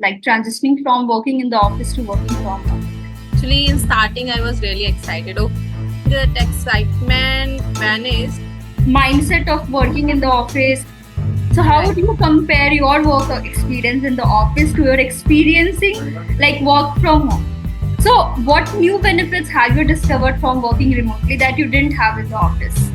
like transitioning from working in the office to working from home? Actually, in starting, I was really excited. Oh, that excitement vanished. Mindset of working in the office. So how Right. would you compare your work experience in the office to your experiencing like work from home? So what new benefits have you discovered from working remotely that you didn't have in the office?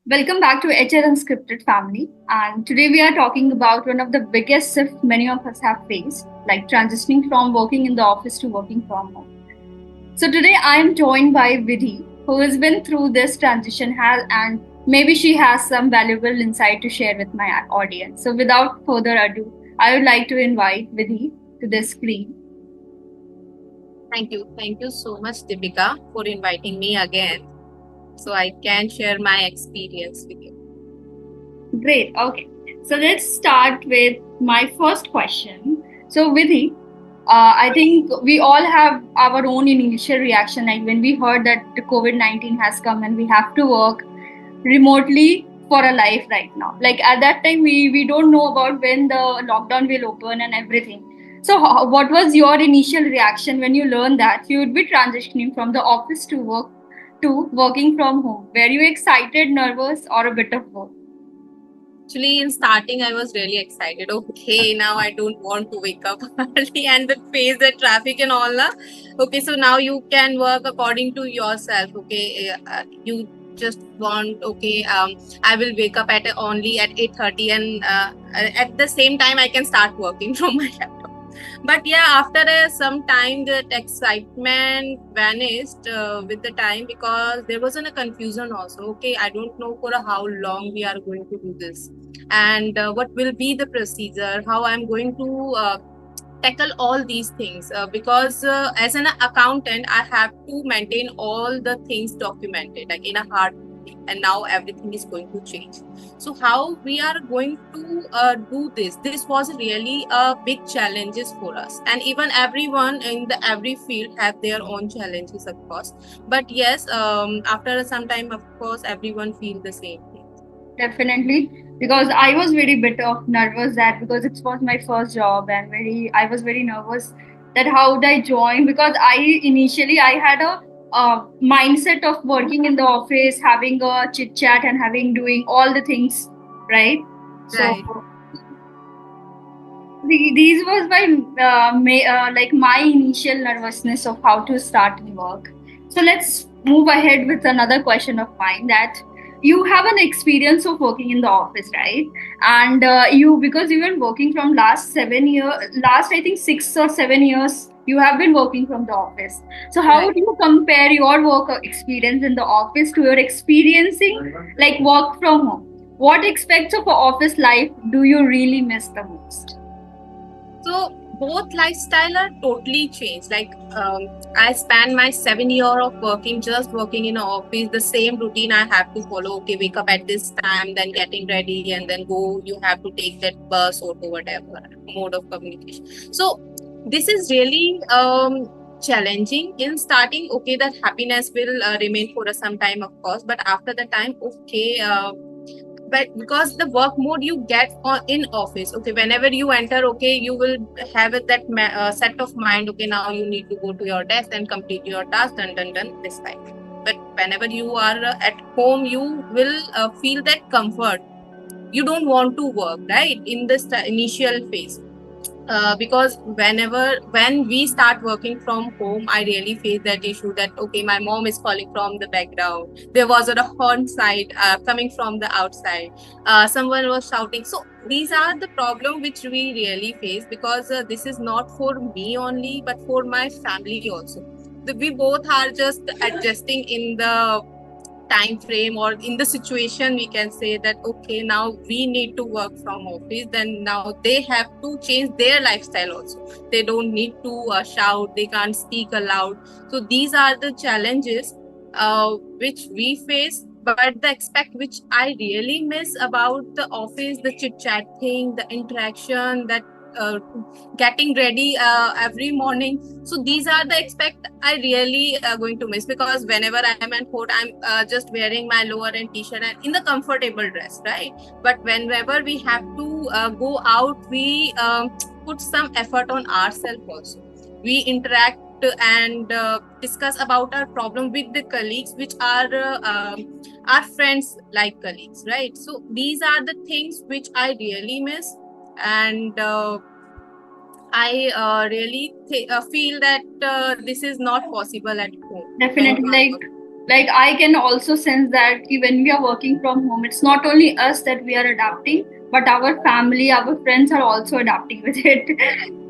Welcome back to HR Unscripted family. And today we are talking about one of the biggest shifts many of us have faced, like transitioning from working in the office to working from home. So today I am joined by Vidhi, who has been through this transition and maybe she has some valuable insight to share with my audience. So without further ado, I would like to invite Vidhi to the screen. Thank you. Thank you so much, Deepika, for inviting me again so I can share my experience with you. Great. Okay. So let's start with my first question. So Vidhi, I think we all have our own initial reaction, like when we heard that the COVID-19 has come and we have to work remotely for a life right now. Like at that time, we don't know about when the lockdown will open and everything. So, what was your initial reaction when you learned that you would be transitioning from the office to working from home? Were you excited, nervous, or a bit of both? Actually, in starting, I was really excited. Okay, now I don't want to wake up early and then face the traffic and all. Na? Okay, so now you can work according to yourself. Okay, you just want. Okay, I will wake up at only at 8:30, and at the same time I can start working from my laptop. But yeah, after some time, that excitement vanished with the time because there wasn't a confusion also. Okay, I don't know for how long we are going to do this, and what will be the procedure, how I'm going to tackle all these things because as an accountant I have to maintain all the things documented like in a hard copy, and now everything is going to change. So how we are going to do this was really a big challenges for us, and even everyone in the every field have their own challenges of course. But yes, after some time of course everyone feel the same thing. Definitely, because I was very bit of nervous that because it was my first job and I was very nervous that how would I join because I had a mindset of working in the office, having a chit chat and having doing all the things right. So Right. these was like my initial nervousness of how to start work. So let's move ahead with another question of mine that you have an experience of working in the office, right? And you because you've been working from last I think 6 or 7 years you have been working from the office. So how Right. would you compare your work experience in the office to your experiencing like work from home? What aspects of office life do you really miss the most? So both lifestyle are totally changed. Like I spent my 7 year of working, just working in an office, the same routine I have to follow. Okay, wake up at this time, then getting ready, and then go. You have to take that bus or whatever mode of communication. So this is really challenging in starting. Okay, that happiness will remain for some time, of course, but after the time, okay. But because the work mode you get in office, okay, whenever you enter, okay, you will have set of mind. Okay, now you need to go to your desk and complete your task, done this time. But whenever you are at home, you will feel that comfort. You don't want to work, right, in this initial phase. Because when we start working from home, I really face that issue that okay, my mom is calling from the background, there was a horn side coming from the outside, someone was shouting. So these are the problem which we really face because this is not for me only but for my family also. We both are just adjusting in the time frame or in the situation. We can say that okay, now we need to work from office, then now they have to change their lifestyle also. They don't need to shout, they can't speak aloud. So these are the challenges which we face. But the aspect which I really miss about the office, the chit chat thing, the interaction, that getting ready every morning. So these are the aspect I really going to miss, because whenever I am at home, I'm just wearing my lower and t-shirt and in the comfortable dress, right? But whenever we have to go out, we put some effort on ourselves also. We interact and discuss about our problem with the colleagues, which are our friends like colleagues, right? So these are the things which I really miss. And I really feel that this is not possible at home. Definitely, like I can also sense that when we are working from home, it's not only us that we are adapting, but our family, our friends are also adapting with it.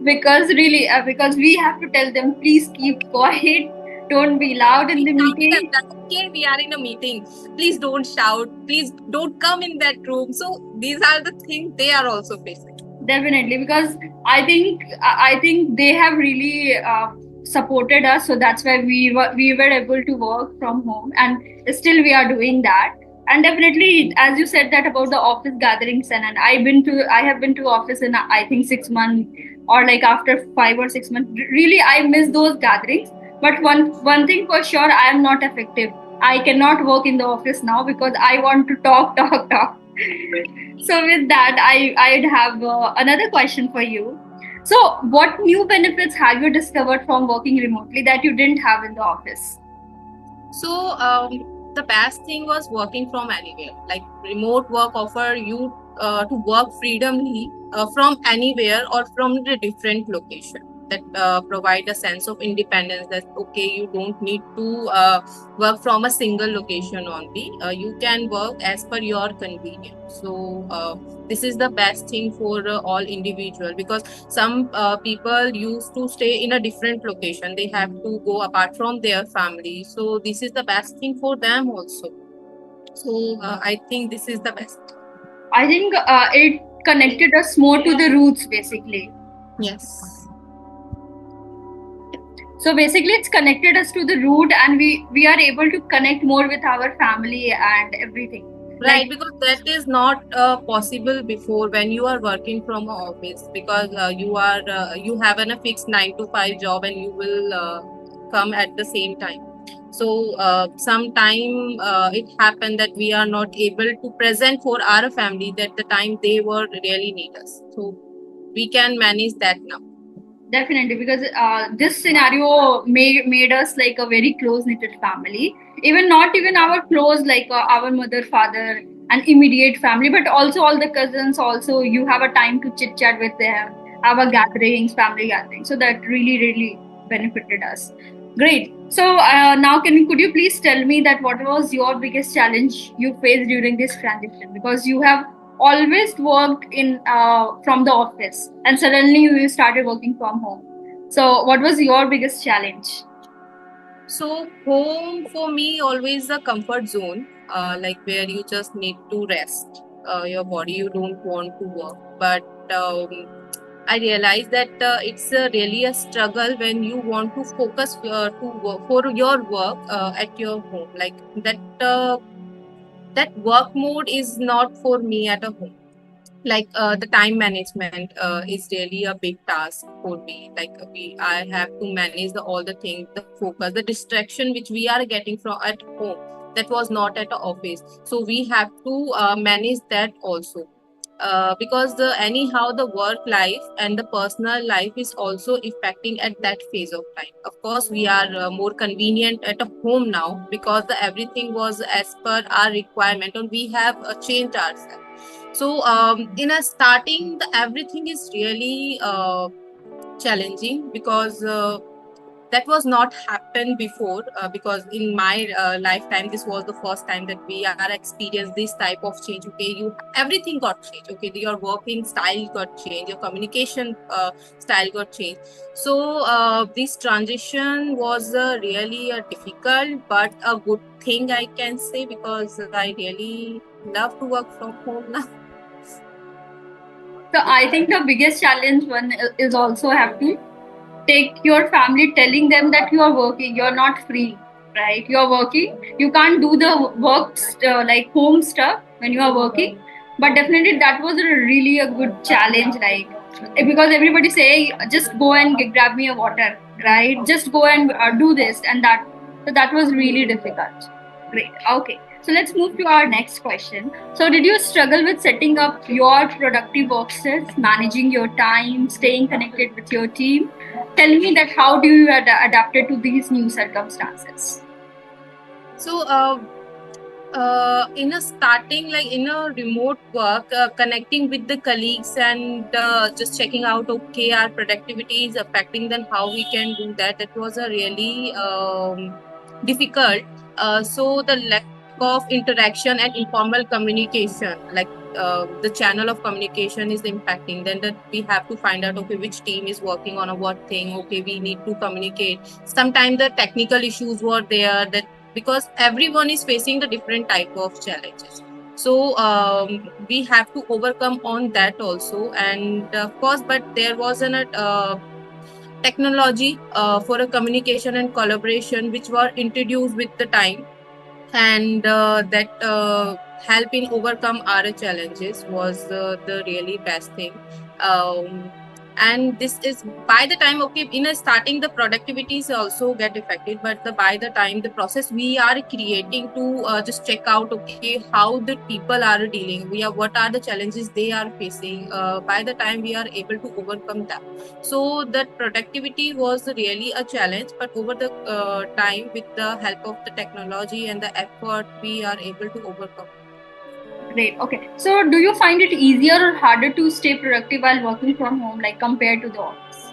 Because really, because we have to tell them, please keep quiet, don't be loud in the meeting. Okay, we are in a meeting. Please don't shout. Please don't come in that room. So these are the things they are also facing. Definitely, because I think they have really supported us, so that's why we were able to work from home, and still we are doing that. And definitely, as you said that about the office gatherings, and I have been to office in I think 6 months, or like after 5 or 6 months. Really, I miss those gatherings. But one thing for sure, I am not effective. I cannot work in the office now because I want to talk, talk, talk. So with that, I'd have another question for you. So, what new benefits have you discovered from working remotely that you didn't have in the office? So the best thing was working from anywhere. Like remote work offer you to work freedomly from anywhere or from a different location. That provide a sense of independence. That okay, you don't need to work from a single location only. You can work as per your convenience. So this is the best thing for all individual, because some people used to stay in a different location. They have to go apart from their family. So this is the best thing for them also. So I think this is the best. I think it connected us more to the roots, basically. Yes. So basically, it's connected us to the root, and we are able to connect more with our family and everything. Right, because that is not possible before when you are working from a office, because you have a fixed 9 to 5 job and you will come at the same time. So sometime it happened that we are not able to present for our family that the time they were really need us. So we can manage that now. Definitely, because this scenario made us like a very close knitted family. Even not even our close, like our mother, father, and immediate family, but also all the cousins. Also, you have a time to chit chat with them, our gatherings, family gatherings. So that really benefited us. Great. So now, could you please tell me that what was your biggest challenge you faced during this transition? Because you have always worked in from the office and suddenly you started working from home, so what was your biggest challenge? So home for me always a comfort zone, like where you just need to rest your body. You don't want to work, but I realized that it's really a struggle when you want to focus to work for your work at your home. Like that work mode is not for me at a home. Like the time management is really a big task for me. Like I have to manage all the things, the focus, the distraction which we are getting from at home, that was not at the office. So we have to manage that also, because anyhow the work life and the personal life is also affecting at that phase of time. Of course we are more convenient at home now, because everything was as per our requirement and we have changed ourselves. So in a starting, everything is really challenging, because that was not happened before, because in my lifetime this was the first time that we are experienced this type of change. Okay, everything got changed. Okay, your working style got changed, your communication style got changed. So this transition was really difficult, but a good thing I can say, because I really love to work from home now. So I think the biggest challenge one is also have to take your family, telling them that you are working, you're not free, right? You're working, you can't do the work like home stuff when you are working. But definitely that was a really a good challenge, like because everybody say just go and grab me a water, right? Just go and do this and that. So that was really difficult. Great. Okay. So let's move to our next question. So did you struggle with setting up your productive workspace, managing your time, staying connected with your team? Tell me that how do you adapted to these new circumstances? So, in a starting, like in a remote work, connecting with the colleagues and just checking out, okay, our productivity is affecting, then how we can do that. That was a really difficult. So the lack of interaction and informal communication, like the channel of communication is impacting. Then that we have to find out, okay, which team is working on a what thing. Okay, we need to communicate. Sometimes the technical issues were there, that because everyone is facing the different type of challenges, so we have to overcome on that also. And of course, but there was an technology for a communication and collaboration which were introduced with the time, and that help in overcome our challenges was the really best thing. Um, and this is by the time, okay, in a starting the productivities also get affected, but by the time the process we are creating to just check out, okay, how the people are dealing, we are what are the challenges they are facing, by the time we are able to overcome that. So that productivity was really a challenge, but over the time, with the help of the technology and the effort, we are able to overcome. Great. Okay. So do you find it easier or harder to stay productive while working from home, like compared to the office?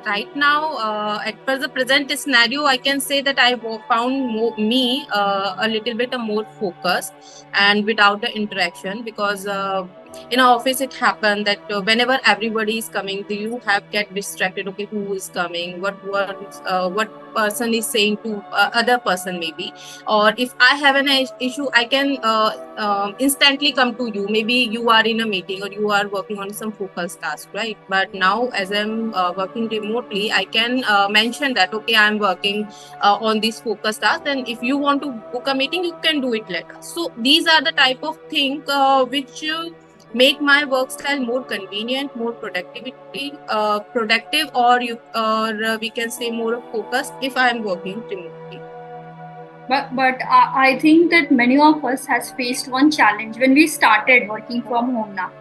Right now, at the present scenario, I can say that I found me a little bit more focused and without the interaction, because in our office it happened that whenever everybody is coming, do you have get distracted? Okay, who is coming? What person is saying to other person maybe, or if I have an issue, I can instantly come to you. Maybe you are in a meeting or you are working on some focus task, right? But now, as I'm working remotely, I can mention that, okay, I'm working on this focus task, and if you want to book a meeting, you can do it later. So these are the type of thing which make my work style more convenient, more productive, or we can say more focused if I am working remotely. But I think that many of us has faced one challenge when we started working from home now.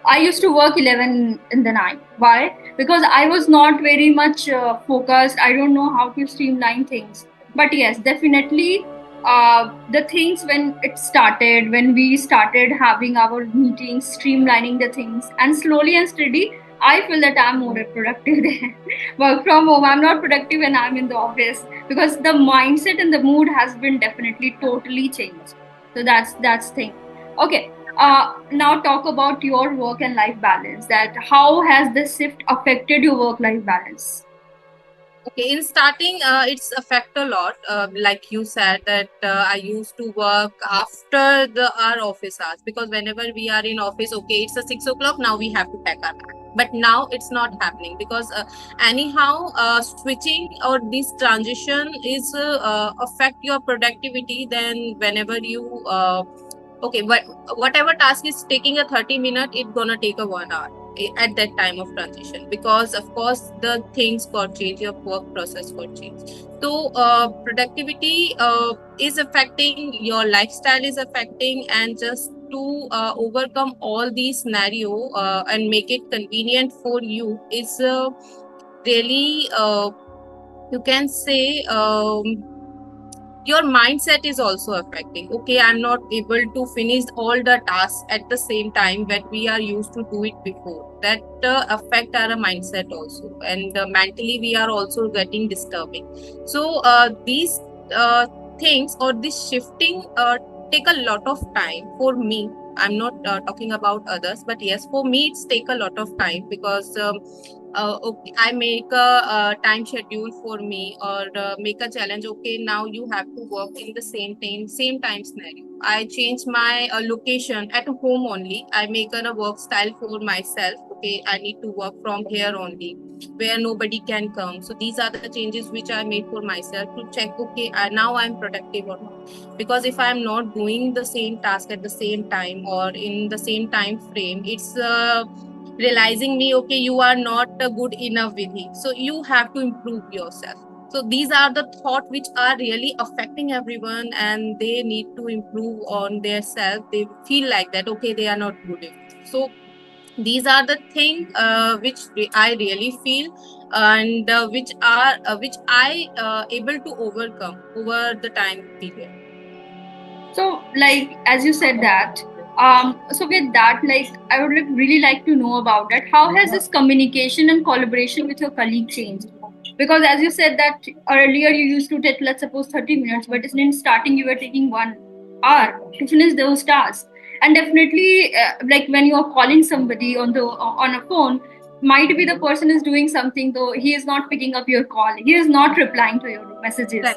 I used to work 11 in the night. Why? Because I was not very much focused. I don't know how to streamline things. But yes, definitely the things when it started, when we started having our meetings, streamlining the things, and slowly and steady, I feel that I'm more productive there. Work from home, I'm not productive when I'm in the office because the mindset and the mood has been definitely totally changed. So that's thing. Okay, now talk about your work and life balance. That how has this shift affected your work life balance? Okay, in starting, it's affect a lot. Like you said that I used to work after the our office hours, because whenever we are in office, okay, it's a 6 o'clock. Now we have to pack our bag. But now it's not happening, because anyhow, switching or this transition is affect your productivity. Then whenever you okay, but whatever task is taking a 30 minute, it's gonna take a 1 hour at that time of transition, because of course the things got changed, your work process got changed. So productivity is affecting, your lifestyle is affecting, and just to overcome all these scenario and make it convenient for you is really you can say your mindset is also affecting. Okay, I'm not able to finish all the tasks at the same time that we are used to do it before. That affect our mindset also, and mentally we are also getting disturbing. So these things or this shifting take a lot of time for me. I'm not talking about others, but yes, for me it's take a lot of time, because okay, I make a time schedule for me, or make a challenge. Okay, now you have to work in the same time scenario. I change my location at home only. I make a work style for myself. Okay, I need to work from here only, where nobody can come. So these are the changes which I made for myself to check. Okay, now I'm productive or not. Because if I'm not doing the same task at the same time or in the same time frame, it's realizing me, okay, you are not good enough with it, so you have to improve yourself. So these are the thoughts which are really affecting everyone, and they need to improve on their self. They feel like that, okay, they are not good enough. So these are the things which I really feel, and which I able to overcome over the time period. So, like as you said that, so with that, like I would really like to know about that. How has this communication and collaboration with your colleague changed? Because as you said that earlier, you used to take, let's suppose, 30 minutes, but in starting you were taking 1 hour to finish those tasks. And definitely, like when you are calling somebody on a phone, might be the person is doing something, though he is not picking up your call, he is not replying to your messages. Right.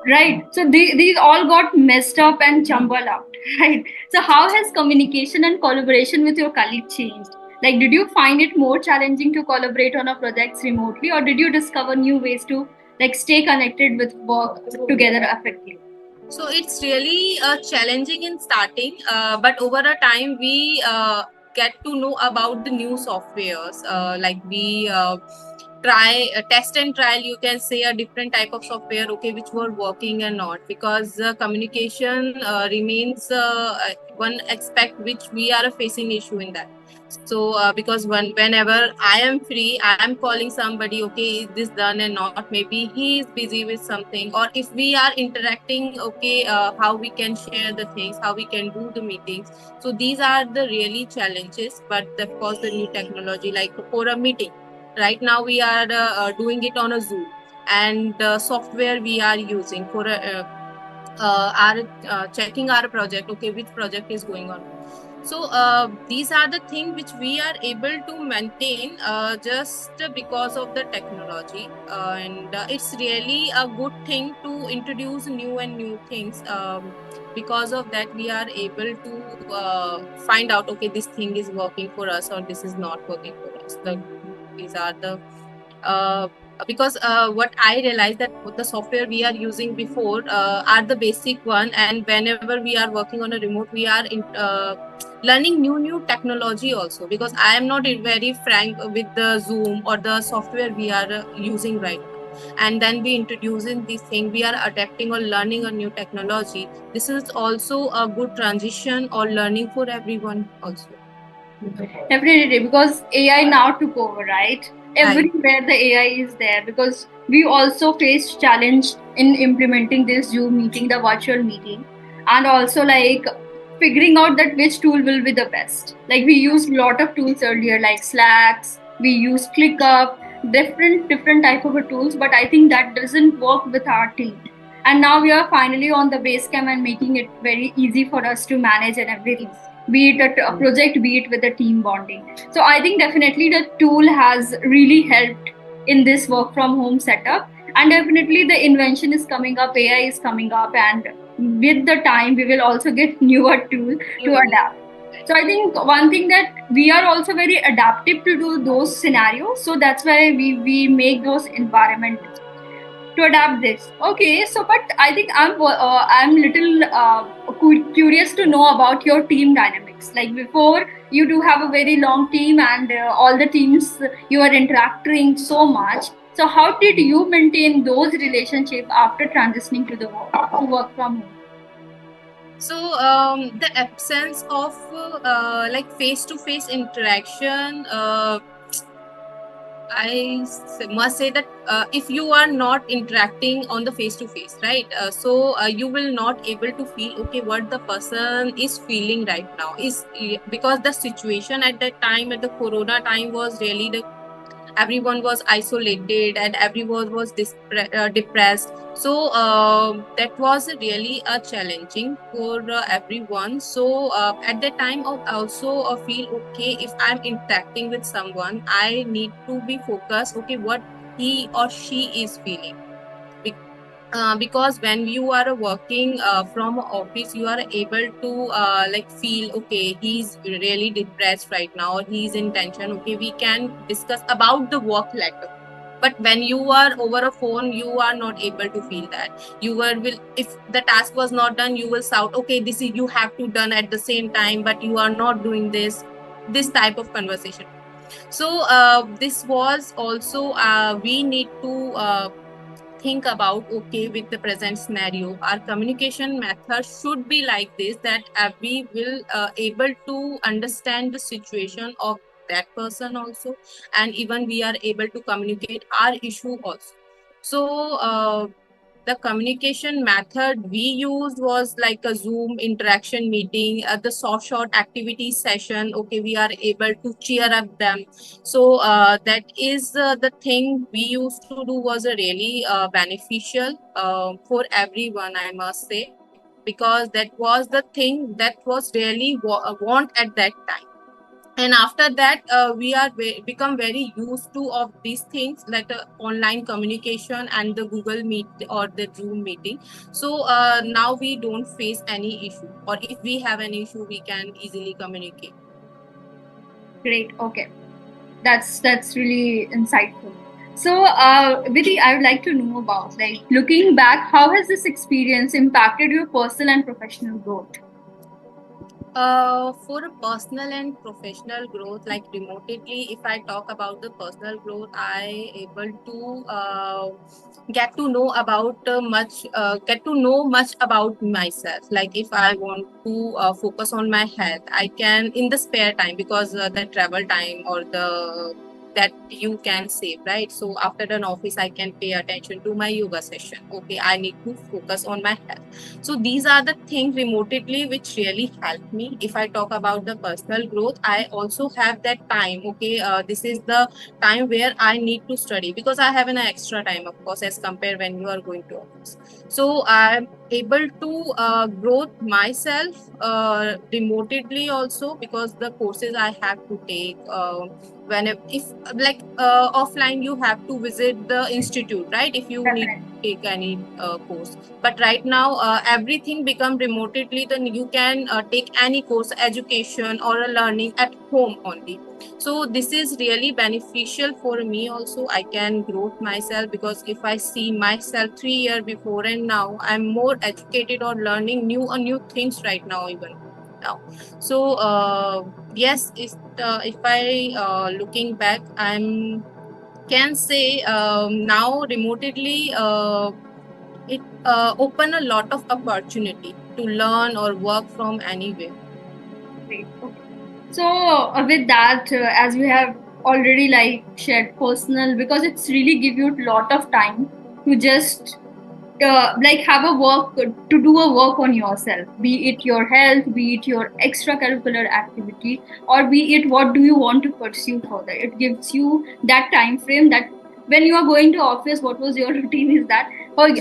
Right. So these all got messed up and jumbled up. Right. So how has communication and collaboration with your colleague changed? Like, did you find it more challenging to collaborate on a projects remotely, or did you discover new ways to like stay connected with work together effectively? So it's really challenging in starting, but over a time we get to know about the new softwares. Like we try test and trial, you can say, a different type of software, okay, which were working and not, because communication remains one aspect which we are facing issue in that. So because whenever I am free, I am calling somebody, okay, is this done and not, maybe he is busy with something, or if we are interacting, okay, how we can share the things, how we can do the meetings. So these are the really challenges. But of course the new technology, like for a meeting, right now we are doing it on a Zoom, and software we are using for our checking our project, okay, which project is going on. So these are the things which we are able to maintain just because of the technology, and it's really a good thing to introduce new things. Because of that, we are able to find out, okay, this thing is working for us or this is not working for us. These are the uh, because what I realized that the software we are using before are the basic one, and whenever we are working on a remote, we are learning new technology also, because I am not very frank with the Zoom or the software we are using right now. And then we introducing this thing, we are adapting or learning a new technology. This is also a good transition or learning for everyone also. Definitely, because AI now took over, right? Everywhere the AI is there, because we also faced challenge in implementing this Zoom meeting, the virtual meeting, and also like figuring out that which tool will be the best. Like we used a lot of tools earlier, like Slacks, we used ClickUp, different type of tools, but I think that doesn't work with our team. And now we are finally on the Basecamp and making it very easy for us to manage and everything, be it a project, be it with the team bonding. So I think definitely the tool has really helped in this work from home setup. And definitely the invention is coming up, AI is coming up, and with the time we will also get newer tool to adapt. So I think one thing that we are also very adaptive to do those scenarios. So that's why we make those environments to adapt this. Okay, so but I think I'm little curious to know about your team dynamics. Like before, you do have a very long team, and all the teams you are interacting so much. So how did you maintain those relationships after transitioning to the work from home? So the absence of like face-to-face interaction, must say that if you are not interacting on the face-to-face, right? So you will not able to feel, okay, what the person is feeling right now is, because the situation at that time, at the Corona time, was really the everyone was isolated and everyone was depressed. So that was really a challenging for everyone. So at that time I also feel, okay, if I'm interacting with someone, I need to be focused, okay, what he or she is feeling. Because when you are working from office, you are able to like feel, okay, he's really depressed right now, or he's in tension, okay, we can discuss about the work later. But when you are over a phone, you are not able to feel that. You will, if the task was not done, you will shout, okay, this is, you have to done at the same time, but you are not doing this type of conversation. So this was also we need to think about, okay, with the present scenario, our communication method should be like this, that we will able to understand the situation of that person also, and even we are able to communicate our issue also. So the communication method we used was like a Zoom interaction meeting, the short activity session. Okay, we are able to cheer up them. So that is the thing we used to do was a really beneficial for everyone, I must say, because that was the thing that was really want at that time. And after that we are become very used to of these things, like online communication and the Google Meet or the Zoom meeting. So now we don't face any issue, or if we have an issue we can easily communicate. Great. Okay. That's really insightful. So, Vidhi, I would like to know about, like, looking back, how has this experience impacted your personal and professional growth? For a personal and professional growth, like remotely, if I talk about the personal growth, I able to get to know much about myself. Like if I want to focus on my health, I can in the spare time, because the travel time or the that you can save, right? So after an office, I can pay attention to my yoga session. Okay, I need to focus on my health. So these are the things remotely which really help me. If I talk about the personal growth, I also have that time. Okay, this is the time where I need to study, because I have an extra time, of course, as compared when you are going to office. So I'm able to grow myself remotely also, because the courses I have to take. When if like offline, you have to visit the institute, right? If you need Definitely. to take any course, but right now everything become remotely, then you can take any course, education or a learning at home only. So this is really beneficial for me also. I can grow myself, because if I see myself 3 years before and now, I'm more educated or learning new things right now, even now. So yes, if I looking back, I'm can say now remotely it open a lot of opportunity to learn or work from anywhere. Great. Okay. So, with that, as we have already like shared personal, because it's really give you a lot of time to just like have a work to do a work on yourself, be it your health, be it your extracurricular activity, or be it what do you want to pursue further. It gives you that time frame that when you are going to office, what was your routine is that, oh,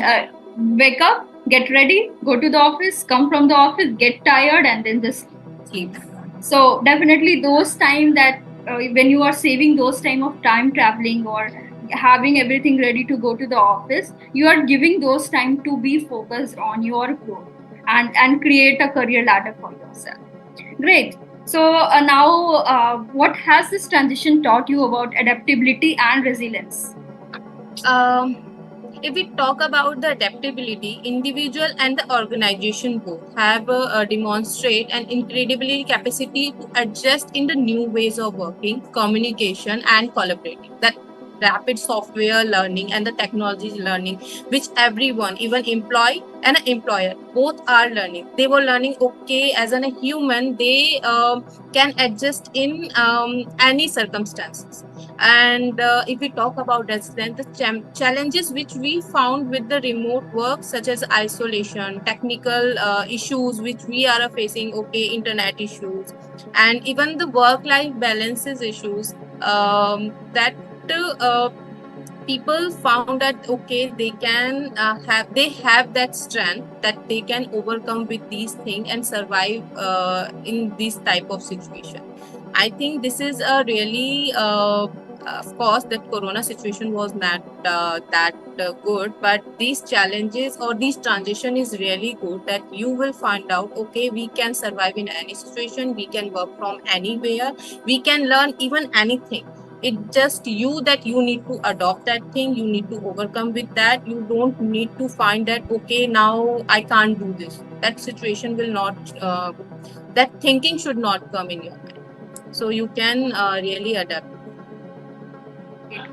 wake up, get ready, go to the office, come from the office, get tired, and then just sleep. So definitely those time that when you are saving those time of time traveling or having everything ready to go to the office, you are giving those time to be focused on your growth and create a career ladder for yourself. Great. So now, what has this transition taught you about adaptability and resilience? Um, if we talk about the adaptability, individual and the organization both have demonstrate an incredibly capacity to adjust in the new ways of working, communication, and collaborating. That rapid software learning and the technologies learning, which everyone, even employee and an employer, both are learning. They were learning, okay, as a human, they can adjust in any circumstances. And if we talk about resilience, the challenges which we found with the remote work, such as isolation, technical issues which we are facing, okay, internet issues, and even the work-life balances issues, that uh, people found that, okay, they have that strength that they can overcome with these things and survive in this type of situation. I think this is a really of course that corona situation was not that good, but these challenges or this transition is really good, that you will find out, okay, we can survive in any situation, we can work from anywhere, we can learn even anything. It's just you that you need to adopt that thing, you need to overcome with that. You don't need to find that, okay, now I can't do this. That situation will not that thinking should not come in your mind. So you can really adapt.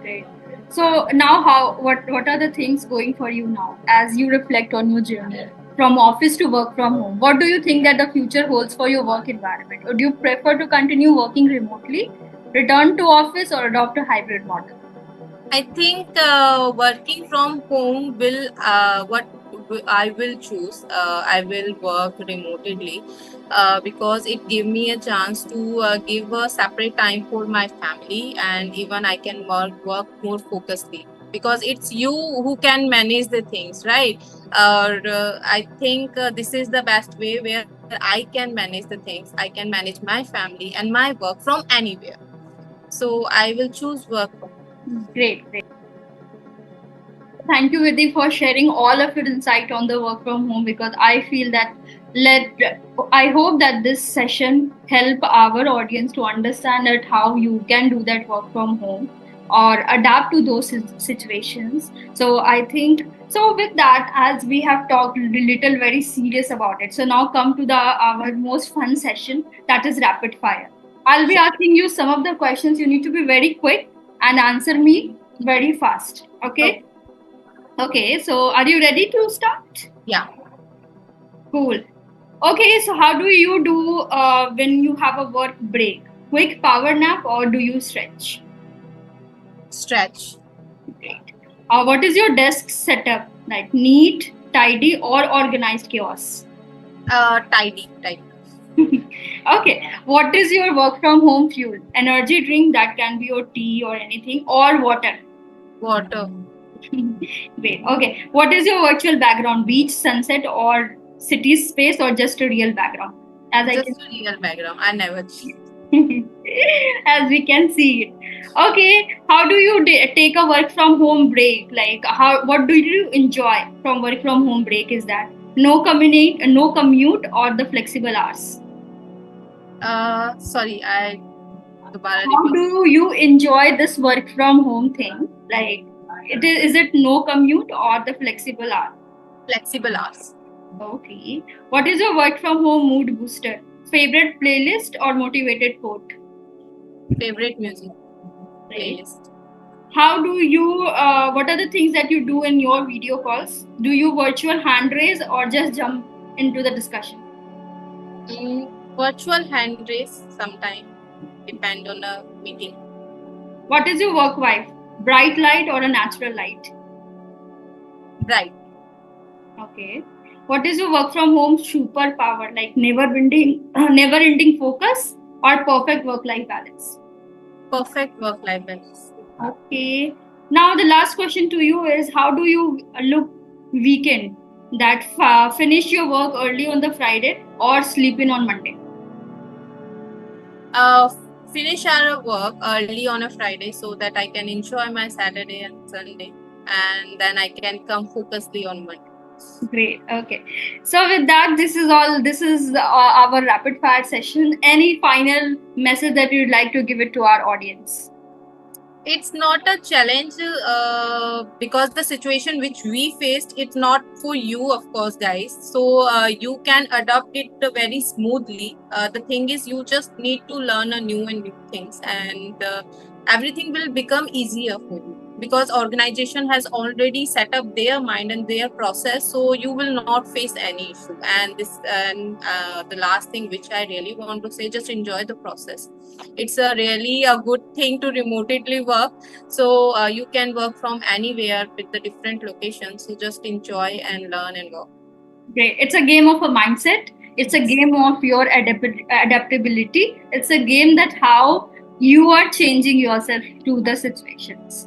Great. So now, what are the things going for you now as you reflect on your journey from office to work from home? What do you think that the future holds for your work environment? Would you prefer to continue working remotely, return to office, or adopt a hybrid model? I think working from home will what I will choose. I will work remotely because it give me a chance to give a separate time for my family, and even I can work more focusedly because it's you who can manage the things, right? I think this is the best way where I can manage the things. I can manage my family and my work from anywhere. So I will choose work. Great. Thank you, Vidhi, for sharing all of your insight on the work from home because I feel that I hope that this session help our audience to understand that how you can do that work from home or adapt to those situations. So I think so. With that, as we have talked a little very serious about it, so now come to the our most fun session, that is rapid fire. I'll be asking you some of the questions. You need to be very quick and answer me very fast. Okay. Okay, so are you ready to start? Yeah. Cool. Okay, so how do you do when you have a work break? Quick power nap or do you stretch? Stretch. Great. What is your desk setup? Like neat, tidy, or organized chaos? Tidy. Okay, what is your work from home fuel? Energy drink that can be your tea or anything, or water? Water. Great. Okay, what is your virtual background? Beach, sunset, or city space, or just a real background? As I Just can a real background. I never cheat. as we can see it. Okay, how do you take a work from home break? Like, what do you enjoy from work from home break? Is that no commute, or the flexible hours? Sorry, I dobara How repeat. do you enjoy this work from home thing? Like, is it no commute or the flexible hours? Flexible hours. Okay. What is your work from home mood booster? Favorite playlist or motivated quote? Favorite music Right. playlist. How do you, what are the things that you do in your video calls? Do you virtual hand raise or just jump into the discussion? Virtual hand raise sometime. Depend on the meeting. What is your work vibe? Bright light or a natural light? Bright. Okay. What is your work from home superpower? Like never ending focus or perfect work life balance? Perfect work-life balance. Okay. Now the last question to you is how do you look weekend? That finish your work early on the Friday or sleep in on Monday? Uh, Finish our work early on a Friday so that I can enjoy my Saturday and Sunday, and then I can come focusedly on Monday. Great. Okay. So with that, this is all. This is our rapid fire session. Any final message that you'd like to give it to our audience? It's not a challenge because the situation which we faced, it's not for you, of course, guys. So you can adopt it very smoothly. The thing is, you just need to learn a new and new things, and everything will become easier for you because organization has already set up their mind and their process, so you will not face any issue. And the last thing which I really want to say, just enjoy the process. It's a really a good thing to remotely work, so you can work from anywhere with the different locations, so just enjoy and learn and work. Great. It's a game of a mindset. It's a game of your adaptability. It's a game that how you are changing yourself to the situations.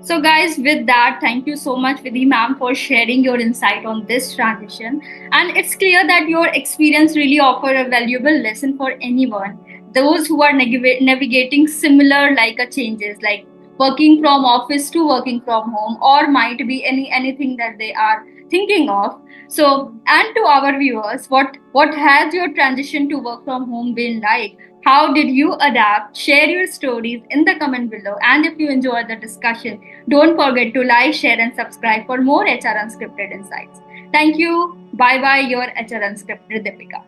So, guys, with that, thank you so much, Vidhi ma'am, for sharing your insight on this transition. And it's clear that your experience really offer a valuable lesson for anyone, those who are navigating similar like a changes, like working from office to working from home, or might be anything that they are thinking of. So, and to our viewers, what has your transition to work from home been like? How did you adapt? Share your stories in the comment below. And if you enjoyed the discussion, don't forget to like, share, and subscribe for more HR Unscripted insights. Thank you. Bye bye, your HR Unscripted Deepika.